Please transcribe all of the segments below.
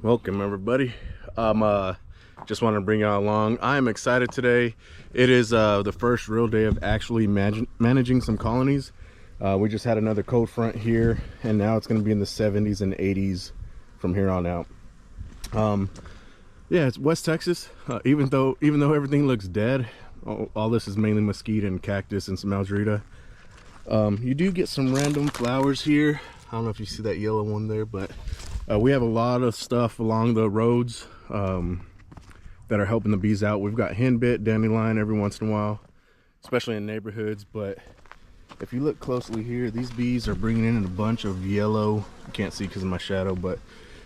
Welcome everybody. Just want to bring y'all along. I am excited today. It is the first real day of actually managing some colonies. We just had another cold front here, and now it's going to be in the 70s and 80s from here on out. Yeah, it's West Texas. Even though everything looks dead, all this is mainly mesquite and cactus and some algerita. You do get some random flowers here. I don't know if you see that yellow one there, but we have a lot of stuff along the roads that are helping the bees out. We've got henbit, dandelion every once in a while, especially in neighborhoods. But if you look closely here, these bees are bringing in a bunch of yellow. You can't see because of my shadow, but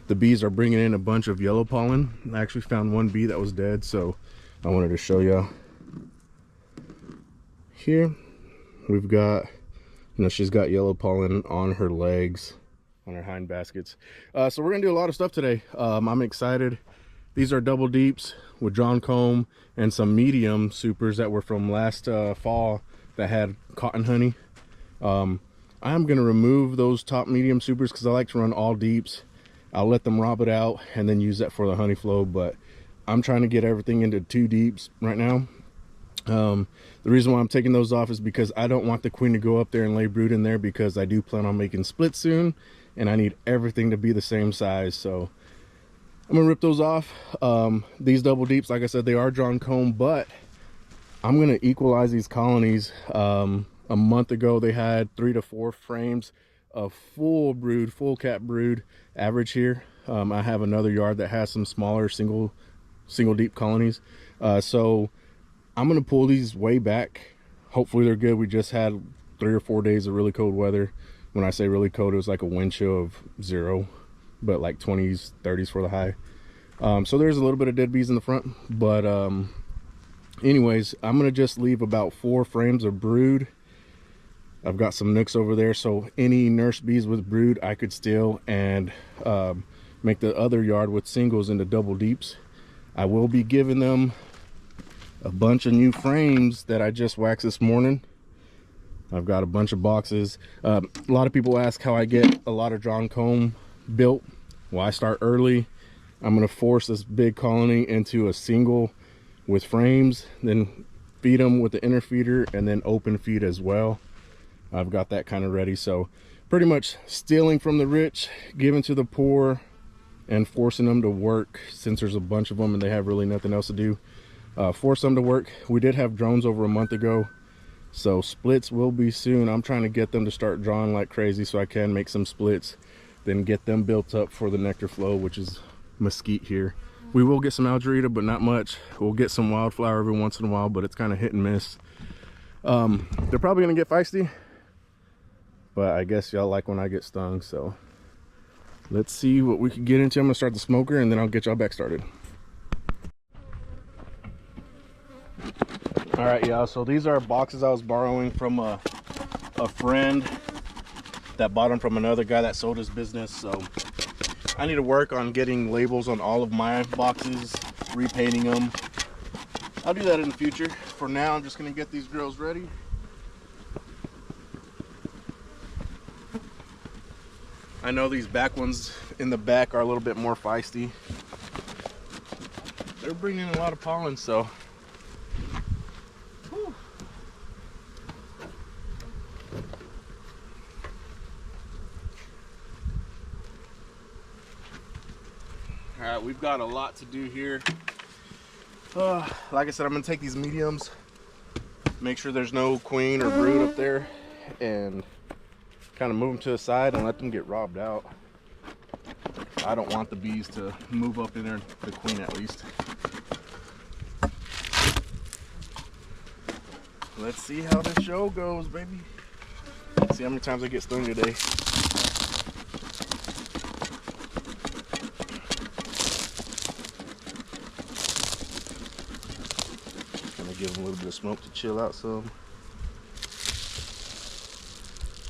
the bees are bringing in a bunch of yellow pollen. I actually found one bee that was dead, so I wanted to show you. Here we've got, she's got yellow pollen on her legs, on her hind baskets. So we're gonna do a lot of stuff today. I'm excited. These are double deeps with drawn comb and some medium supers that were from last fall that had cotton honey. I'm gonna remove those top medium supers because I like to run all deeps. I'll let them rob it out and then use that for the honey flow, but I'm trying to get everything into 2 deeps right now. The reason why I'm taking those off is because I don't want the queen to go up there and lay brood in there, because I do plan on making splits soon and I need everything to be the same size. So I'm gonna rip those off. These double deeps, like I said, they are drawn comb, but I'm gonna equalize these colonies. A month ago they had 3 to 4 frames of full brood, full cap brood average here. I have another yard that has some smaller single deep colonies. So I'm gonna pull these way back. Hopefully they're good. We just had 3 or 4 days of really cold weather. When I say really cold, it was like a wind chill of 0, but like 20s, 30s for the high. So there's a little bit of dead bees in the front, but anyways, I'm gonna just leave about 4 frames of brood. I've got some nooks over there, so any nurse bees with brood I could steal and make the other yard with singles into double deeps. I will be giving them a bunch of new frames that I just waxed this morning. I've got a bunch of boxes. A lot of people ask how I get a lot of drawn comb built. Well, I start early. I'm gonna force this big colony into a single with frames, then feed them with the inner feeder and then open feed as well. I've got that kind of ready. So pretty much stealing from the rich, giving to the poor, and forcing them to work, since there's a bunch of them and they have really nothing else to do. Force them to work. We did have drones over a month ago, so splits will be soon. I'm trying to get them to start drawing like crazy so I can make some splits, then get them built up for the nectar flow, which is mesquite here. We will get some algerita, but not much. We'll get some wildflower every once in a while, but it's kind of hit and miss. They're probably gonna get feisty, but I guess y'all like when I get stung, so let's see what we can get into. I'm gonna start the smoker and then I'll get y'all back started. All right, y'all, so these are boxes I was borrowing from a friend that bought them from another guy that sold his business. So I need to work on getting labels on all of my boxes, repainting them. I'll do that in the future. For now, I'm just gonna get these girls ready. I know these back ones in the back are a little bit more feisty. They're bringing in a lot of pollen, so whew. All right, we've got a lot to do here. Like I said, I'm gonna take these mediums, make sure there's no queen or brood up there, and kind of move them to the side and let them get robbed out. I don't want the bees to move up in there, the queen at least. Let's see how this show goes, baby. Let's see how many times I get stung today. Gonna give them a little bit of smoke to chill out some.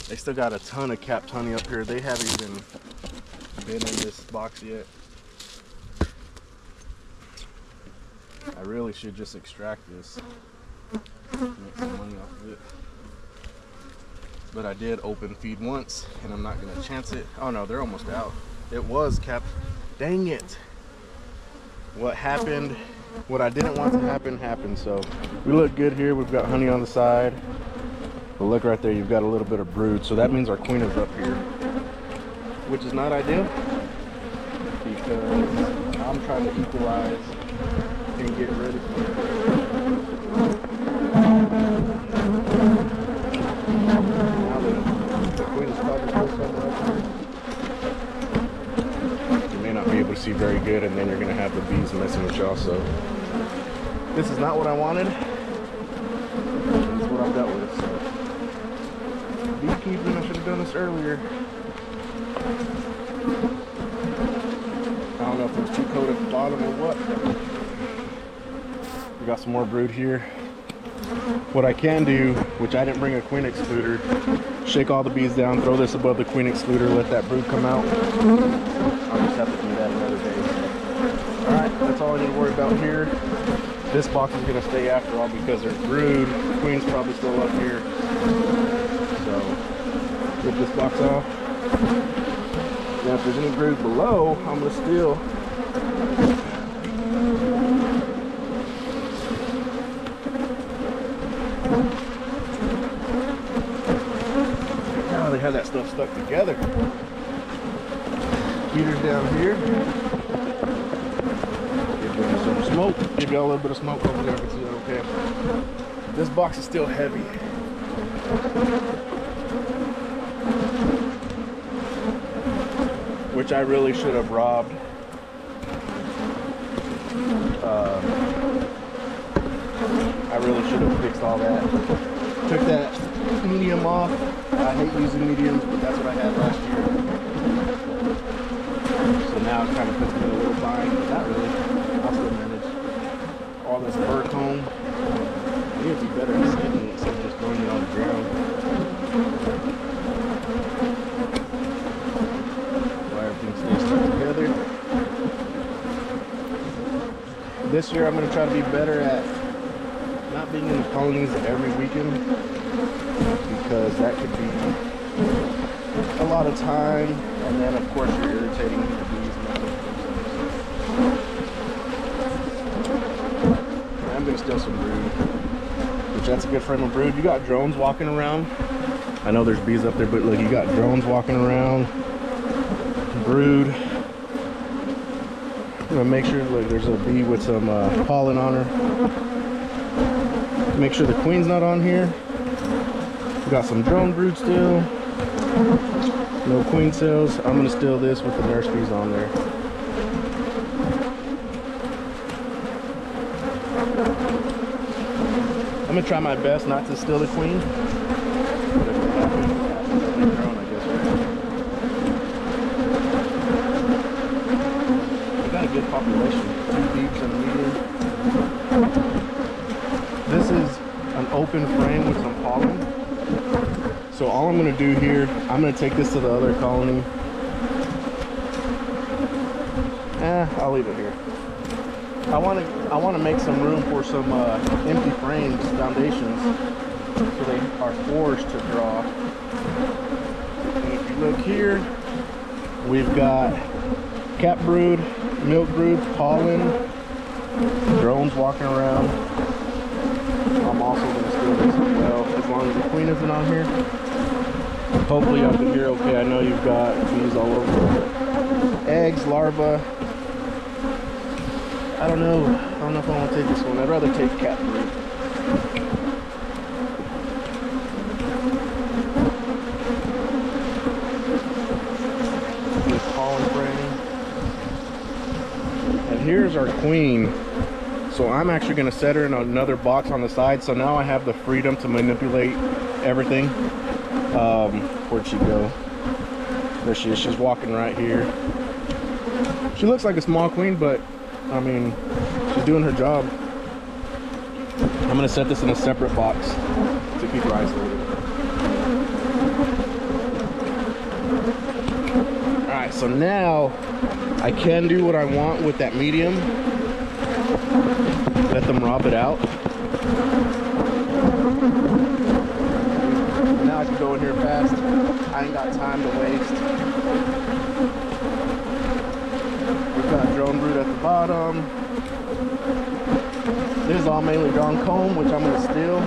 They still got a ton of capped honey up here. They haven't even been in this box yet. I really should just extract this, make some money off of it. But I did open feed once and I'm not gonna chance it. Oh no, they're almost out. It was capped Dang it. What happened, what I didn't want to happen, happened. So we look good here. We've got honey on the side. But look right there, you've got a little bit of brood. So that means our queen is up here, which is not ideal because I'm trying to equalize and get ready for it. Now the queen is probably still somewhere up here. You may not be able to see very good, and then you're going to have the bees messing with y'all. So this is not what I wanted. This is what I've dealt with. So beekeeping, I should have done this earlier. I don't know if there's too cold at the bottom or what. We got some more brood here. What I can do, which I didn't bring a queen excluder, shake all the bees down, throw this above the queen excluder, let that brood come out. I'll just have to do that another day. Alright, that's all I need to worry about here. This box is going to stay after all because there's brood. The queen's probably still up here. So, rip this box off. Now if there's any brood below, I'm going to steal. Now they have that stuff stuck together. Heaters down here. Give them some smoke. Give y'all a little bit of smoke over there. I can see that okay. This box is still heavy. Which I really should have robbed. I really should have fixed all that. Took that medium off. I hate using mediums, but that's what I had last year. So now it kind of puts me in a little bind, but not really. I'll still manage. All this fur comb. I need to be better at saving it instead of just throwing it on the ground. Why everything stays stuck together. This year I'm going to try to be better at not being in the colonies every weekend, because that could be a lot of time, and then of course you're irritating the bees. I'm going to steal some brood, which that's a good frame of brood. You got drones walking around. I know there's bees up there, but look, you got drones walking around. Brood. I'm going to make sure, look, there's a bee with some pollen on her. Make sure the queen's not on here. We got some drone brood still. No queen cells. I'm going to steal this with the nurse bees on there. I'm going to try my best not to steal the queen. But if it happens, later on, I guess, right? We got a good population. 2 deeps and a medium. This is an open frame with some pollen. So all I'm going to do here, I'm going to take this to the other colony. I'll leave it here. I want to make some room for some empty frames, foundations, so they are forced to draw. And if you look here, we've got cap brood, milk brood, pollen, drones walking around. I'm also going to steal this as well, as long as the queen isn't on here. Hopefully y'all can hear okay. I know you've got bees all over. Eggs, larvae. I don't know if I want to take this one. I'd rather take cat brood. This pollen frame. And here's our queen. So I'm actually going to set her in another box on the side. So now I have the freedom to manipulate everything. Where'd she go? There she is. She's walking right here. She looks like a small queen, but I mean, she's doing her job. I'm going to set this in a separate box to keep her isolated. Alright, so now I can do what I want with that medium. Let them rob it out. Now I can go in here fast. I ain't got time to waste. drone brood at the bottom. This is all mainly drawn comb, which I'm going to steal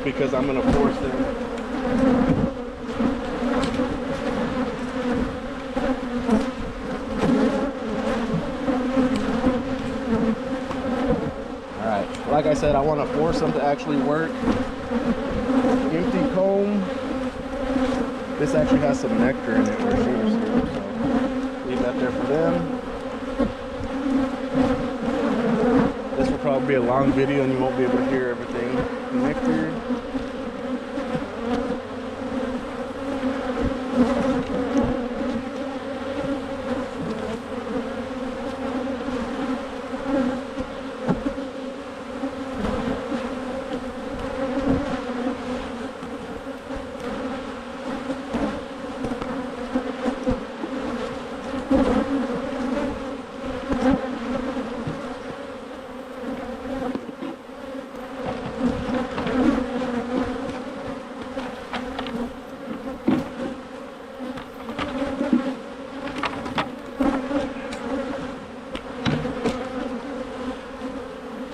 because I'm going to force them. Alright, like I said, I want to force them to actually work. Empty comb. This actually has some nectar in it, or sugar syrup, so leave that there for them. This will probably be a long video and you won't be able to hear everything. Nectar.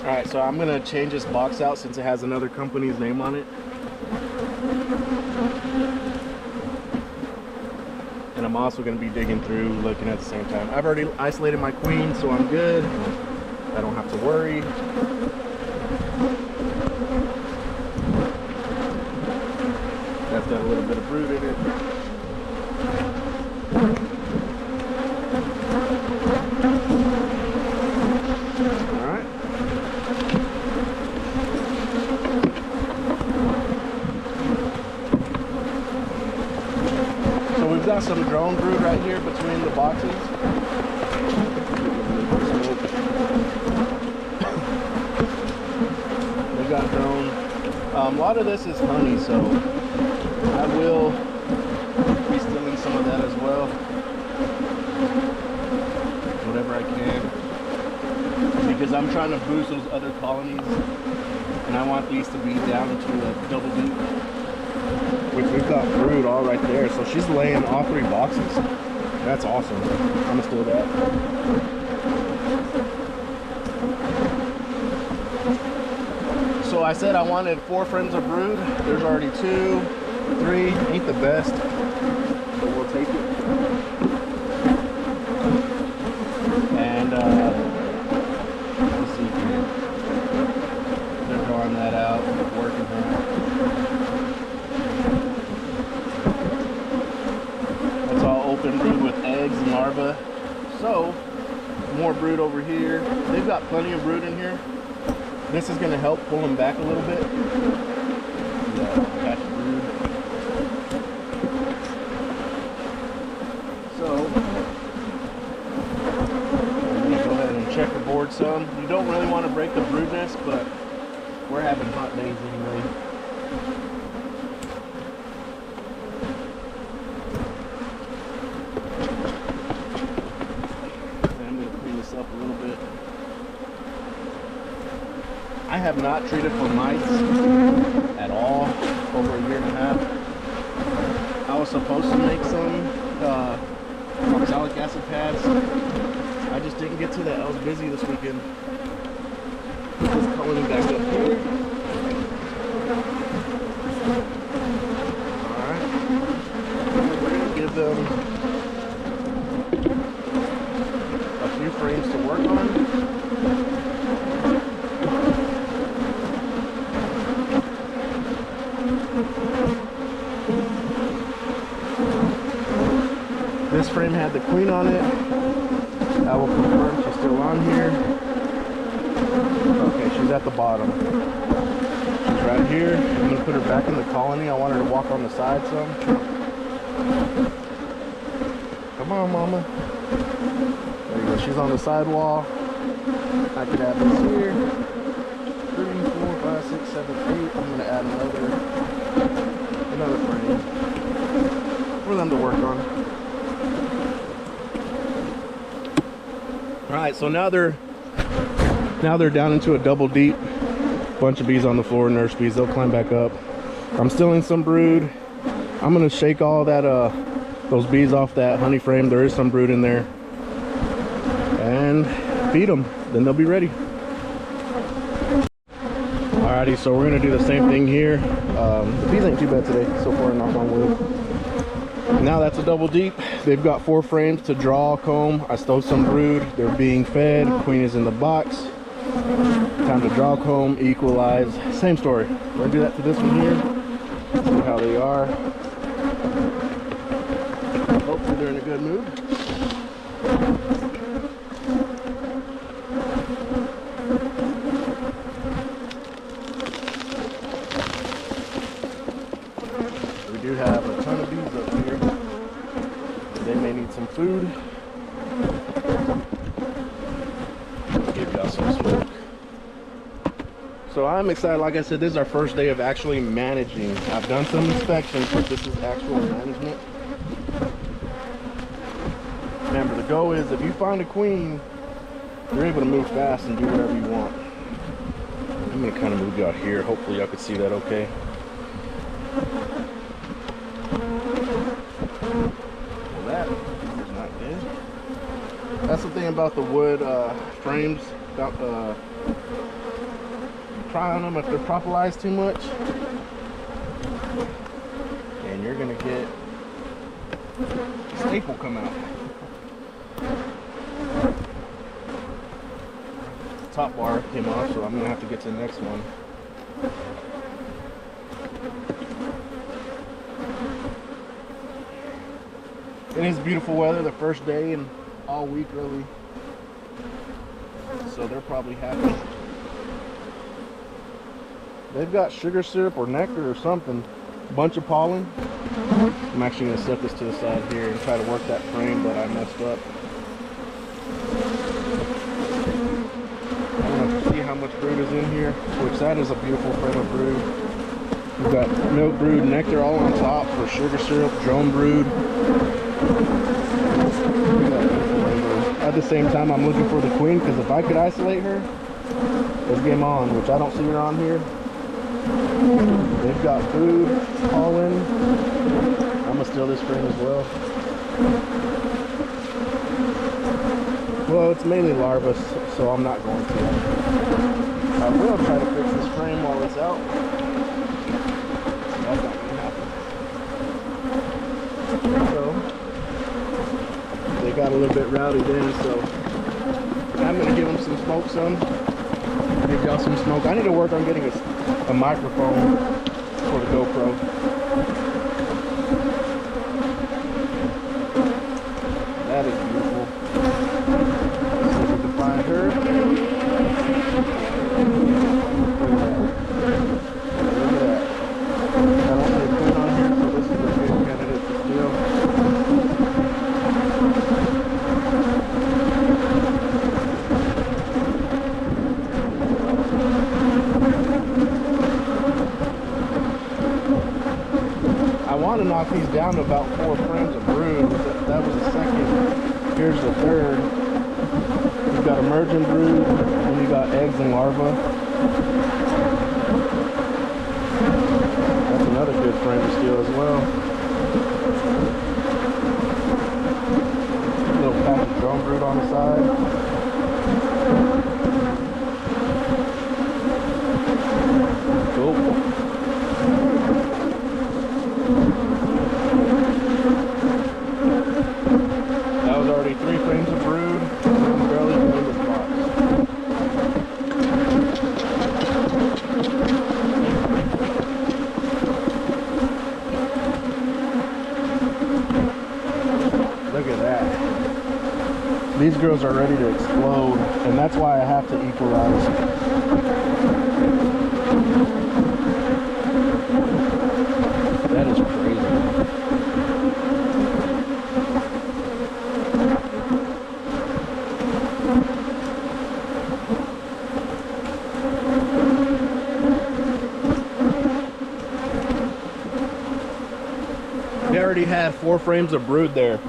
Alright, so I'm going to change this box out since it has another company's name on it. And I'm also going to be digging through, looking at the same time. I've already isolated my queen, so I'm good. I don't have to worry. That's got a little bit of brood in it. Got some drone brood right here between the boxes. We got drone. A lot of this is honey, so I will be stealing some of that as well. Whatever I can. Because I'm trying to boost those other colonies. And I want these to be down to a double deep. Which we've got brood all right there, so she's laying all 3 boxes. That's awesome. I'm gonna steal that. So I said I wanted 4 frames of brood. There's already 2, 3. Ain't the best, but we'll take it. And let's see here. They're drawing that out, working here. Open brood with eggs and larvae. So more brood over here. They've got plenty of brood in here. This is going to help pull them back a little bit. Catch brood. So I'm going to go ahead and checkerboard some. You don't really want to break the brood nest, but we're having hot days anyway. I have not treated for mites at all over a year and a half. I was supposed to make some oxalic acid pads. I just didn't get to that. I was busy this weekend. Just colony back up here. Alright. We're going to give them a few frames to work on. This frame had the queen on it. I will confirm she's still on here. Okay, she's at the bottom. She's right here. I'm going to put her back in the colony. I want her to walk on the side some. Come on, mama. There you go. She's on the sidewall. I could add this here. 3, 4, 5, 6, 7, 8. I'm going to add another frame for them to work on. Alright, so now they're down into a double deep. Bunch of bees on the floor, nurse bees. They'll climb back up. I'm stealing some brood. I'm gonna shake all that those bees off that honey frame. There is some brood in there. and feed them. Then they'll be ready. Alrighty, so we're gonna do the same thing here. The bees ain't too bad today so far, knock on wood. Now that's a double deep. They've got 4 frames to draw, comb. I stole some brood. They're being fed. Queen is in the box. Time to draw, comb, equalize. Same story. We're gonna do that to this one here. See how they are. Hopefully they're in a good mood. We do have a ton of bees up here. They may need some food. Give y'all some smoke. So I'm excited. Like I said, this is our first day of actually managing. I've done some inspections, but this is actual management. Remember, the goal is if you find a queen, you're able to move fast and do whatever you want. I'm gonna kind of move you out here. Hopefully y'all can see that okay. Well, that is not good. That's the thing about the wood frames. Try on them if they're propolized too much, and you're gonna get a staple come out. The top bar came off, so I'm gonna have to get to the next one. It is beautiful weather, the first day and all week really, so they're probably happy. They've got sugar syrup or nectar or something, a bunch of pollen. I'm actually going to set this to the side here and try to work that frame, but I messed up. I want to see how much brood is in here, which that is a beautiful frame of brood. We've got milk brood, nectar all on top for sugar syrup, drone brood. At the same time, I'm looking for the queen, because if I could isolate her, it's game on, which I don't see her on here. They've got food, pollen. I'm gonna steal this frame as well. Well, it's mainly larvae, so I'm not going to. I will try to fix this frame while it's out. That's not gonna happen. So, they got a little bit rowdy then, so I'm gonna give them some smoke some. Give y'all some smoke. I need to work on getting a microphone for the GoPro. That is beautiful. Let's see if we can find her. Look at that. I don't see a queen on here, so this is a good candidate to steal. I want to knock these down to about 4 frames of brood. That was the second. Here's the third. You've got emergent brood, and you got eggs and larvae. That's another good frame to steal as well. A little pack of drone brood on the side. Cool. That was already 3 frames of brood. Barely in this box. Look at that. These girls are ready to explode, and that's why I have to equalize. That is crazy. They already had 4 frames of brood there,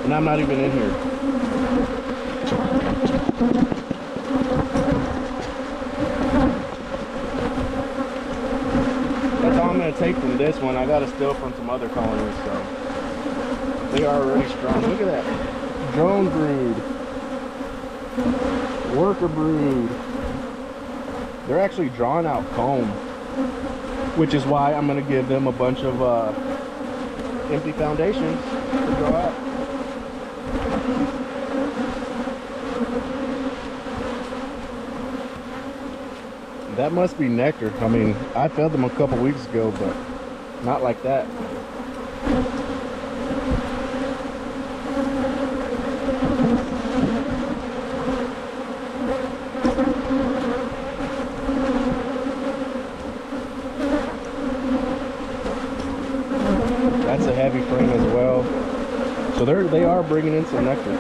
and I'm not even in here. That's all I'm going to take from this one. I got to steal from some other colonies, so they are already strong. Look at that drone brood. Worker brood. They're actually drawn out comb, which is why I'm gonna give them a bunch of empty foundations to draw out. That must be nectar. I mean, I fed them a couple weeks ago, but not like that. That's a heavy frame as well. So they are bringing in some nectar.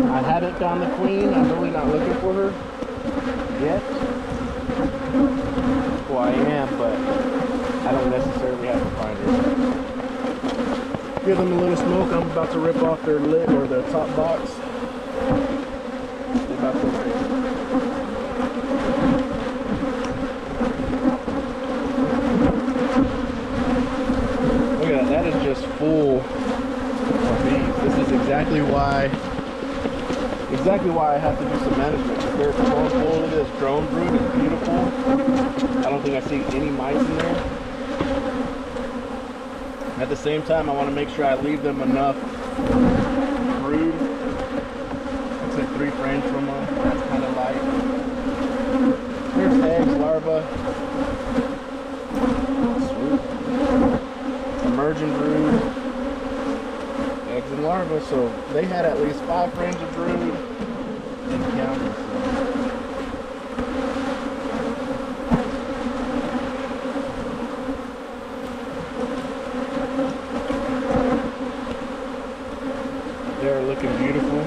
I haven't found the queen. I'm really not looking for her yet. Well, I am, but I don't necessarily have to find her. Give them a little smoke. I'm about to rip off their lid or their top box. They're about to go crazy. Look at that. That is just full of bees. This is exactly why I have to do some management. If they're so full of this drone brood, it's beautiful. I don't think I see any mice in there. At the same time, I want to make sure I leave them enough brood. I took 3 frames from them. That's kind of light. Here's eggs, larvae. Sweet. Emerging brood. Eggs and larvae. So they had at least 5 frames of brood and counting. They're looking beautiful.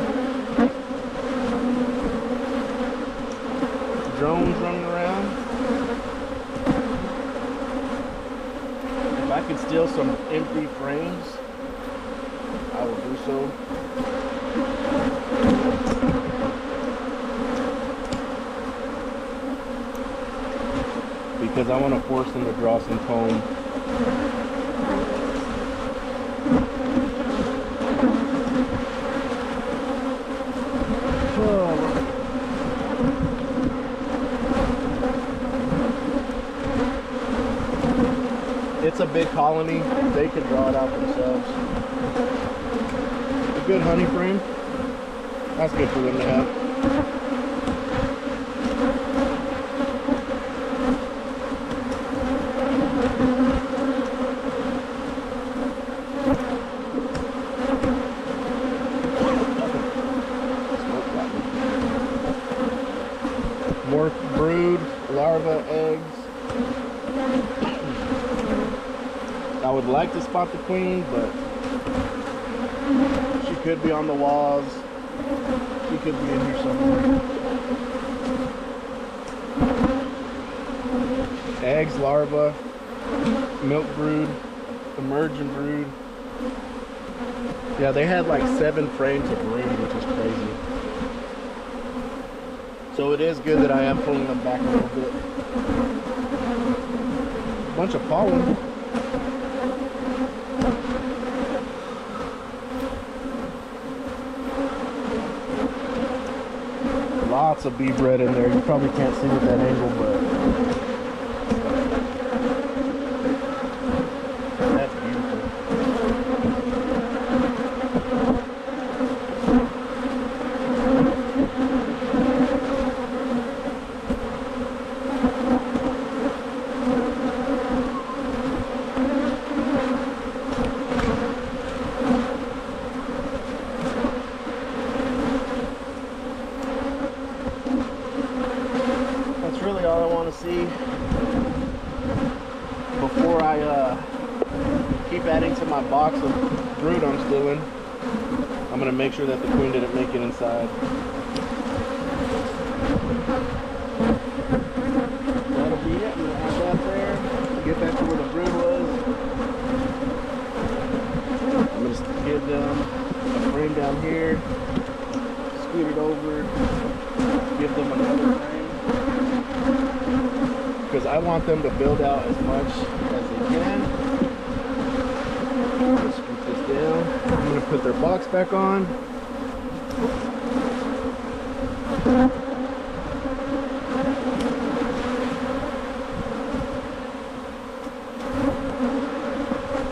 Drones running around. If I could steal some empty frames, I will do so. Because I want to force them to draw some comb. It's a big colony. They can draw it out themselves. A good honey frame. That's good for them to have. More brood, larvae, eggs. I would like to spot the queen, but she could be on the walls. She could be in here somewhere. Eggs, larvae, milk brood, emerging brood. Yeah, they had like 7 frames of brood, which is crazy. So it is good that I am pulling them back a little bit. Bunch of pollen. Lots of bee bread in there. You probably can't see with that angle, but that's beautiful. Really all I want to see before I keep adding to my box of brood I'm still in. I'm going to make sure that the queen didn't make it inside. That'll be it. I'm going to add that there. Get back to where the brood was. I'm going to give them a frame down here. Scoot it over. Give them another frame. because I want them to build out as much as they can. Just scoop this down. I'm going to put their box back on.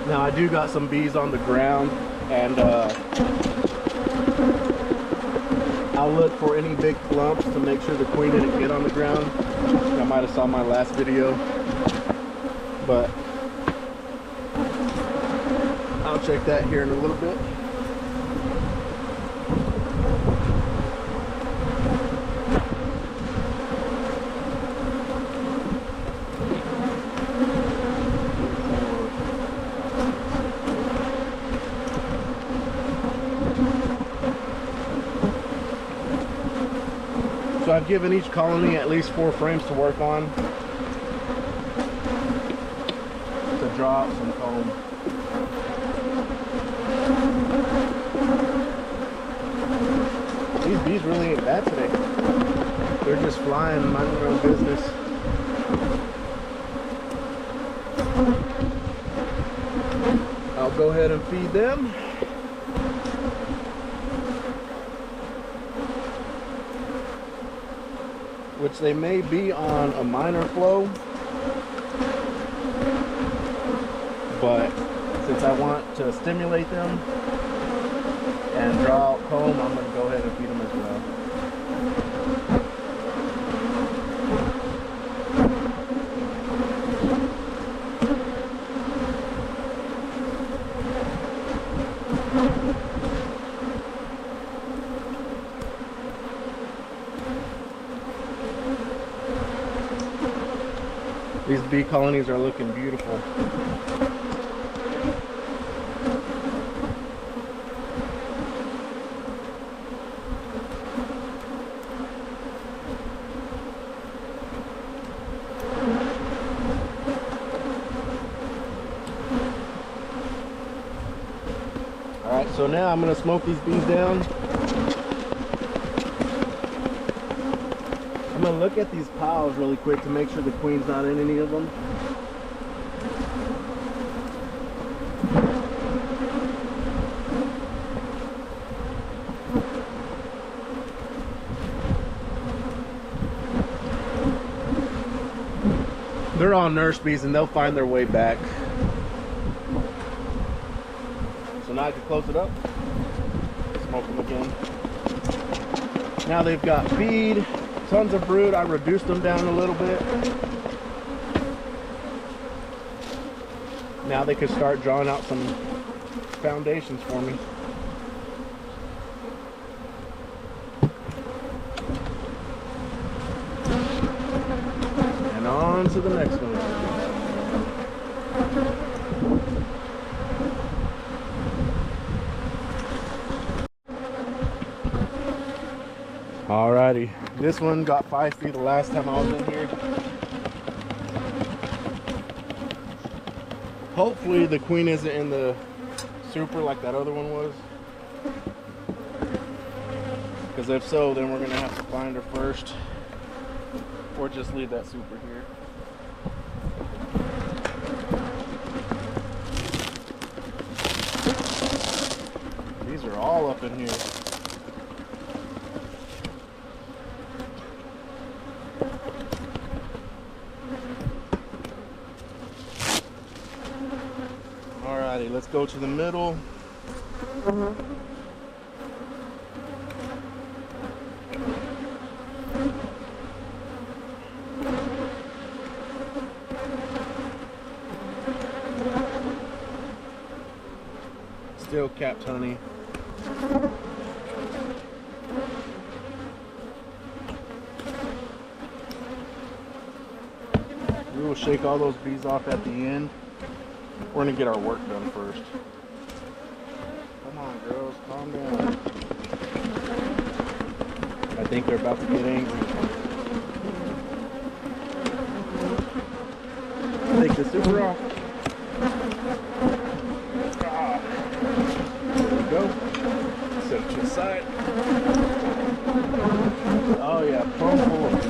Now I do got some bees on the ground, and I'll look for any big clumps to make sure the queen didn't get on the ground. I might have saw my last video, but I'll check that here in a little bit. So I've given each colony at least 4 frames to work on to draw out some comb. These bees really ain't bad today. They're just flying, minding their own business. I'll go ahead and feed them. Which they may be on a minor flow, but since I want to stimulate them and draw out comb, I'm going to go ahead and feed them as well. These bee colonies are looking beautiful. Alright, so now I'm going to smoke these bees down. I'm going to look at these piles really quick to make sure the queen's not in any of them. They're all nurse bees and they'll find their way back. So now I can close it up, smoke them again. Now they've got feed. Tons of brood. I reduced them down a little bit. Now they could start drawing out some foundations for me. And on to the next one. Alrighty, this one got feisty the last time I was in here. Hopefully the queen isn't in the super like that other one was. Because if so, then we're going to have to find her first. Or just leave that super here. These are all up in here. Alrighty, let's go to the middle. Still capped honey. We will shake all those bees off at the end. We're gonna get our work done first. Come on, girls, calm down. I think they're about to get angry. Take the super off. There we go. Set it to the side. Oh yeah, plumb full of bees.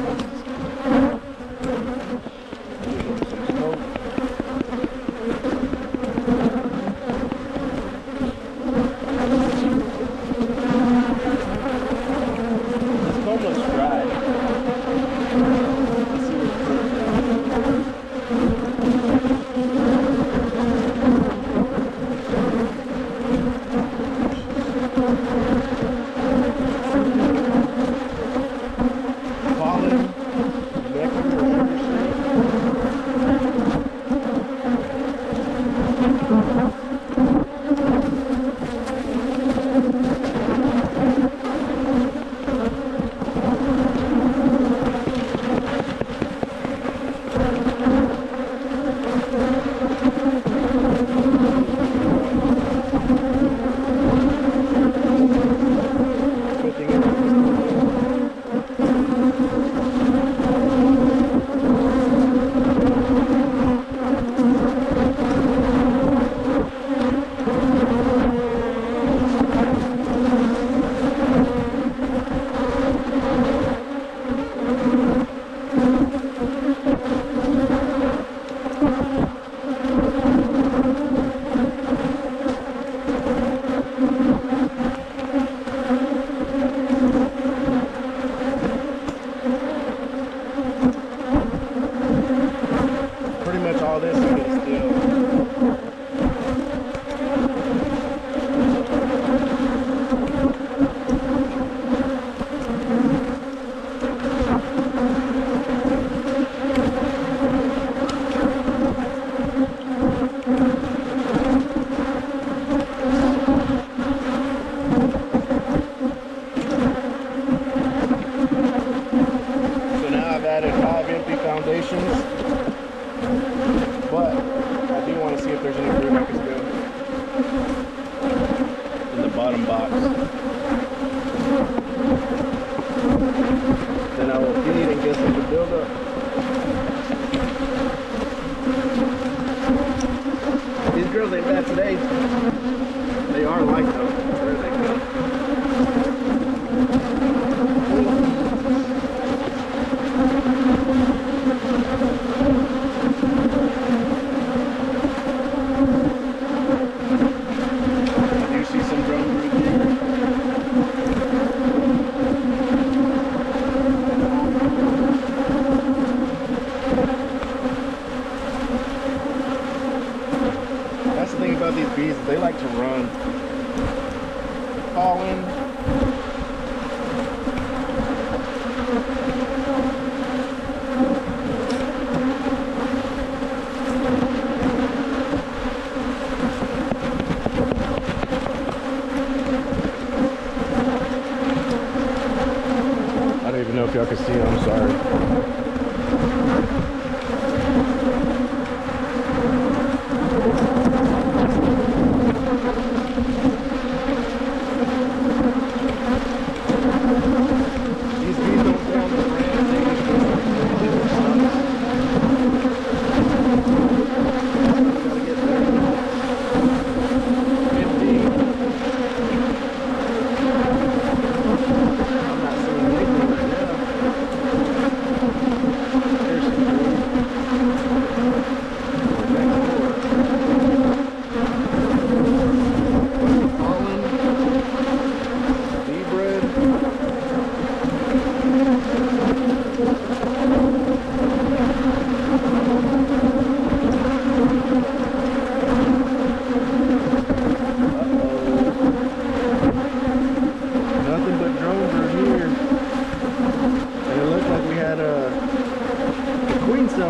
know if y'all can see it, I'm sorry.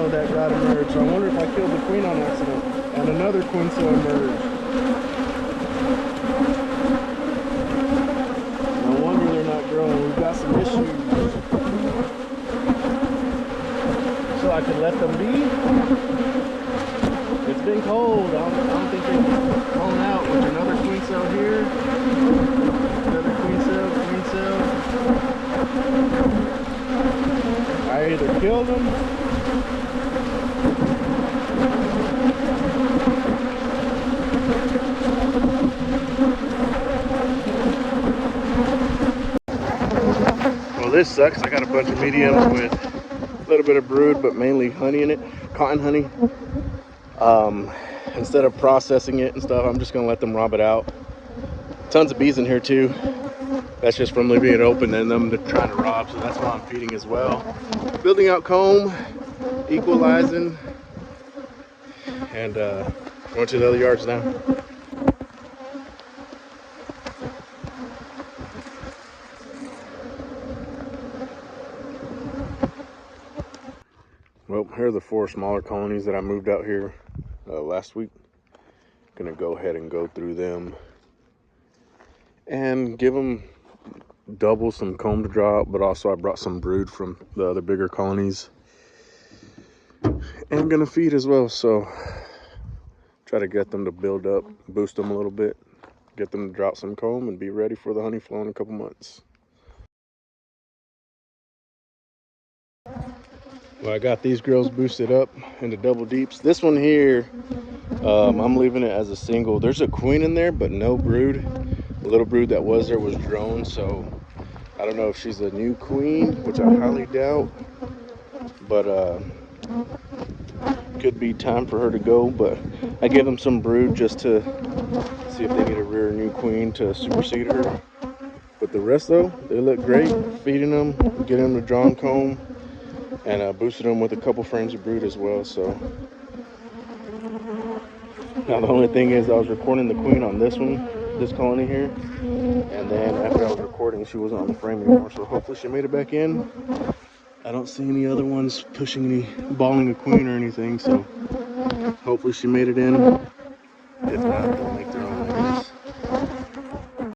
That got emerged, so I wonder if I killed the queen on accident. And another queen cell emerged. No wonder they're not growing. We've got some issues. So I could let them be. It's been cold. I don't think they've blown out. With another queen cell here. Another queen cell. I either killed them. This sucks. I got a bunch of mediums with a little bit of brood, but mainly honey in it, cotton honey. Instead of processing it and stuff, I'm just gonna let them rob it out. Tons of bees in here too. That's just from leaving it open and them trying to rob, so that's why I'm feeding as well. Building out comb, equalizing, and going to the other yards now. Well, here are the 4 smaller colonies that I moved out here last week. Gonna go ahead and go through them and give them double some comb to draw out, but also I brought some brood from the other bigger colonies. And I'm gonna feed as well, so try to get them to build up, boost them a little bit, get them to drop some comb and be ready for the honey flow in a couple months. Well, I got these girls boosted up into double deeps. This one here, I'm leaving it as a single. There's a queen in there, but no brood. The little brood that was there was drone, so I don't know if she's a new queen, which I highly doubt. But could be time for her to go. But I gave them some brood just to see if they need to rear a new queen to supersede her. But the rest though, they look great. Feeding them, getting them to drawn comb, and boosted them with a couple frames of brood as well. So now the only thing is I was recording the queen on this one, this colony here, and then after I was recording she wasn't on the frame anymore, so hopefully she made it back in. I don't see any other ones pushing any, balling a queen or anything, so hopefully she made it in.